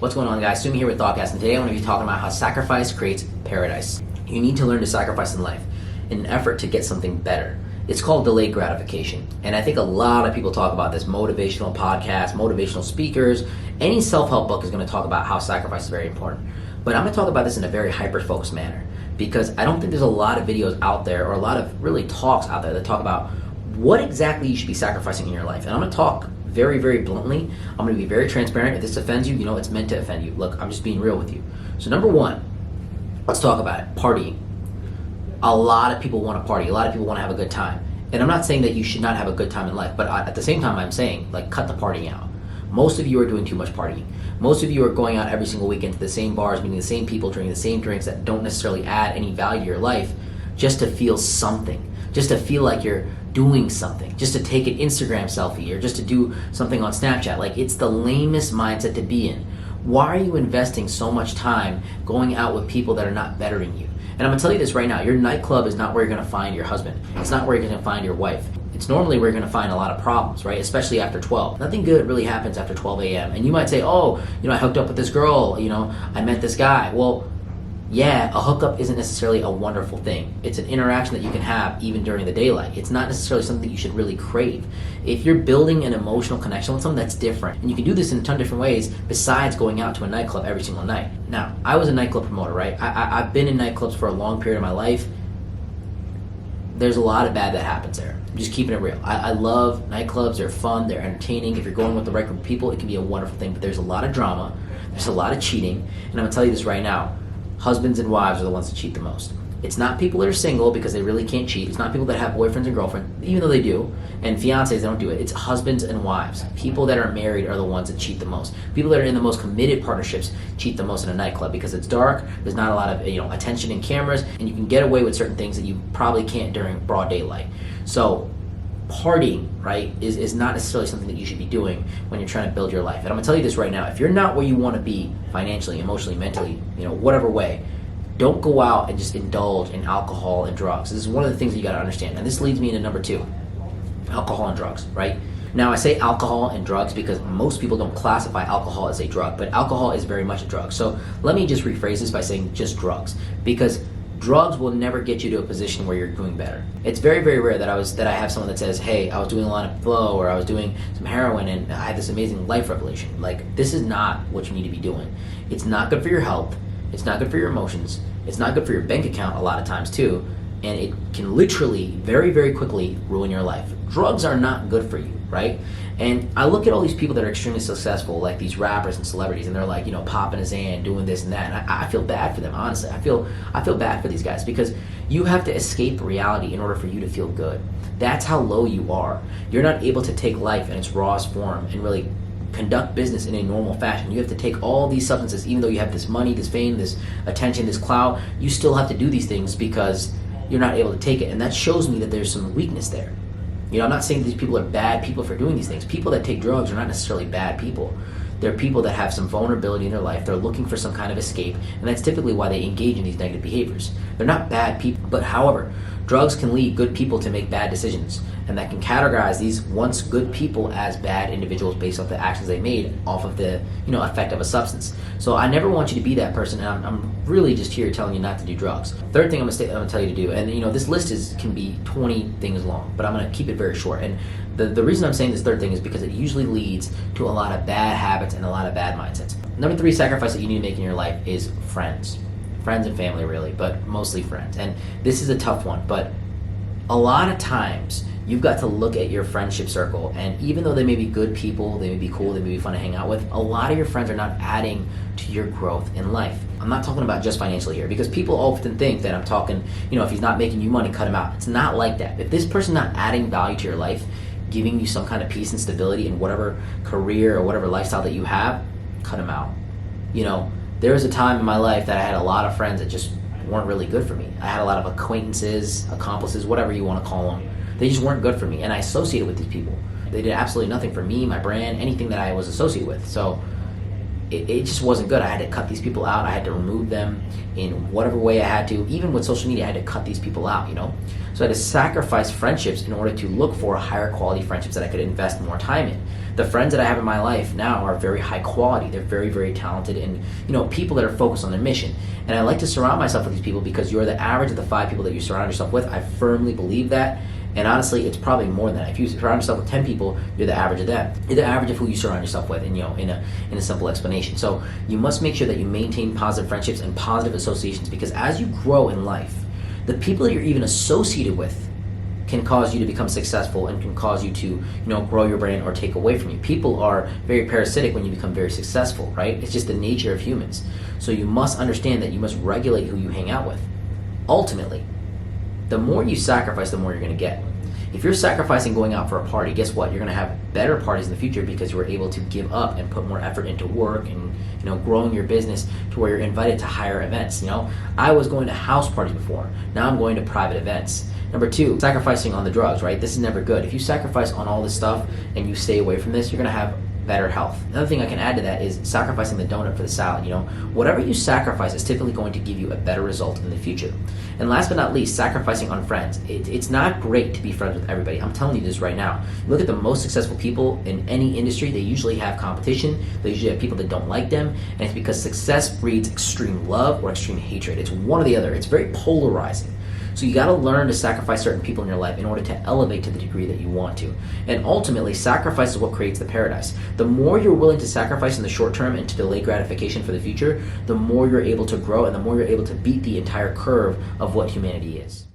What's going on, guys? Sumi here with Thoughtcast, and today I'm going to be talking about how sacrifice creates paradise. You need to learn to sacrifice in life in an effort to get something better. It's called delayed gratification, and I think a lot of people talk about this. Motivational podcasts, motivational speakers, any self-help book is going to talk about how sacrifice is very important. But I'm going to talk about this in a very hyper-focused manner because I don't think there's a lot of videos out there or a lot of really talks out there that talk about what exactly you should be sacrificing in your life. And I'm going to talk very, very bluntly. I'm going to be very transparent. If this offends you, you know it's meant to offend you. Look, I'm just being real with you. So number one, let's talk about it. Partying. A lot of people want to party. A lot of people want to have a good time. And I'm not saying that you should not have a good time in life, but at the same time I'm saying, like, cut the partying out. Most of you are doing too much partying. Most of you are going out every single weekend to the same bars, meeting the same people, drinking the same drinks that don't necessarily add any value to your life just to feel something, just to feel like you're doing something, just to take an Instagram selfie or just to do something on Snapchat. Like, it's the lamest mindset to be in. Why are you investing so much time going out with people that are not bettering you? And I'm gonna tell you this right now, your nightclub is not where you're gonna find your husband. It's not where you're gonna find your wife. It's normally where you're gonna find a lot of problems, right? Especially after 12. Nothing good really happens after 12 a.m. And you might say, oh, I hooked up with this girl, I met this guy. Well, yeah, a hookup isn't necessarily a wonderful thing. It's an interaction that you can have even during the daylight. It's not necessarily something that you should really crave. If you're building an emotional connection with someone, that's different. And you can do this in a ton of different ways besides going out to a nightclub every single night. Now, I was a nightclub promoter, right? I've been in nightclubs for a long period of my life. There's a lot of bad that happens there. I'm just keeping it real. I love nightclubs. They're fun. They're entertaining. If you're going with the right group of people, it can be a wonderful thing. But there's a lot of drama. There's a lot of cheating. And I'm going to tell you this right now. Husbands and wives are the ones that cheat the most. It's not people that are single because they really can't cheat. It's not people that have boyfriends and girlfriends, even though they do, and fiancés, they don't do it. It's husbands and wives. People that are married are the ones that cheat the most. People that are in the most committed partnerships cheat the most in a nightclub because it's dark, there's not a lot of attention and cameras, and you can get away with certain things that you probably can't during broad daylight. So partying, right, is not necessarily something that you should be doing when you're trying to build your life. And I'm going to tell you this right now. If you're not where you want to be financially, emotionally, mentally, whatever way, don't go out and just indulge in alcohol and drugs. This is one of the things that you got to understand. And this leads me into number two, alcohol and drugs, right? Now, I say alcohol and drugs because most people don't classify alcohol as a drug, but alcohol is very much a drug. So let me just rephrase this by saying just drugs, because drugs will never get you to a position where you're doing better. It's very, very rare that I have someone that says, hey, I was doing a lot of flow or I was doing some heroin and I had this amazing life revelation. Like, this is not what you need to be doing. It's not good for your health. It's not good for your emotions. It's not good for your bank account a lot of times too. And it can literally very, very quickly ruin your life. Drugs are not good for you, right? And I look at all these people that are extremely successful, like these rappers and celebrities, and they're like, popping a Xan, doing this and that. And I feel bad for them, honestly. I feel bad for these guys because you have to escape reality in order for you to feel good. That's how low you are. You're not able to take life in its rawest form and really conduct business in a normal fashion. You have to take all these substances, even though you have this money, this fame, this attention, this clout, you still have to do these things because you're not able to take it. And that shows me that there's some weakness there. I'm not saying these people are bad people for doing these things. People that take drugs are not necessarily bad people. They're people that have some vulnerability in their life. They're looking for some kind of escape, and that's typically why they engage in these negative behaviors. They're not bad people, but however, drugs can lead good people to make bad decisions, and that can categorize these once good people as bad individuals based off the actions they made off of the effect of a substance. So I never want you to be that person, and I'm really just here telling you not to do drugs. Third thing I'm gonna tell you to do, and this list can be 20 things long, but I'm gonna keep it very short. And the reason I'm saying this third thing is because it usually leads to a lot of bad habits and a lot of bad mindsets. Number three sacrifice that you need to make in your life is friends. Friends and family, really, but mostly friends. And this is a tough one, but a lot of times you've got to look at your friendship circle, and even though they may be good people, they may be cool, they may be fun to hang out with, a lot of your friends are not adding to your growth in life. I'm not talking about just financially here, because people often think that I'm talking, if he's not making you money, cut him out. It's not like that. If this person's not adding value to your life, giving you some kind of peace and stability in whatever career or whatever lifestyle that you have, cut him out. There was a time in my life that I had a lot of friends that just weren't really good for me. I had a lot of acquaintances, accomplices, whatever you want to call them. They just weren't good for me, and I associated with these people. They did absolutely nothing for me, my brand, anything that I was associated with. So it just wasn't good. I had to cut these people out. I had to remove them in whatever way I had to. Even with social media, I had to cut these people out, you know? So I had to sacrifice friendships in order to look for higher quality friendships that I could invest more time in. The friends that I have in my life now are very high quality. They're very, very talented and, you know, people that are focused on their mission. And I like to surround myself with these people because you're the average of the 5 people that you surround yourself with. I firmly believe that. And honestly, it's probably more than that. If you surround yourself with 10 people, you're the average of them. You're the average of who you surround yourself with, and, you know, in a simple explanation. So you must make sure that you maintain positive friendships and positive associations, because as you grow in life, the people that you're even associated with can cause you to become successful and can cause you to, you know, grow your brand or take away from you. People are very parasitic when you become very successful, right? It's just the nature of humans. So you must understand that you must regulate who you hang out with. Ultimately, the more you sacrifice, the more you're going to get. If you're sacrificing going out for a party, guess what? You're going to have better parties in the future because you were able to give up and put more effort into work and, you know, growing your business to where you're invited to higher events. You know, I was going to house parties before. Now I'm going to private events. Number 2, sacrificing on the drugs, right? This is never good. If you sacrifice on all this stuff and you stay away from this, you're going to have better health. Another thing I can add to that is sacrificing the donut for the salad. You know, whatever you sacrifice is typically going to give you a better result in the future. And last but not least, sacrificing on friends. It's not great to be friends with everybody. I'm telling you this right now. Look at the most successful people in any industry. They usually have competition. They usually have people that don't like them. And it's because success breeds extreme love or extreme hatred. It's one or the other. It's very polarizing. So you got to learn to sacrifice certain people in your life in order to elevate to the degree that you want to. And ultimately, sacrifice is what creates the paradise. The more you're willing to sacrifice in the short term and to delay gratification for the future, the more you're able to grow and the more you're able to beat the entire curve of what humanity is.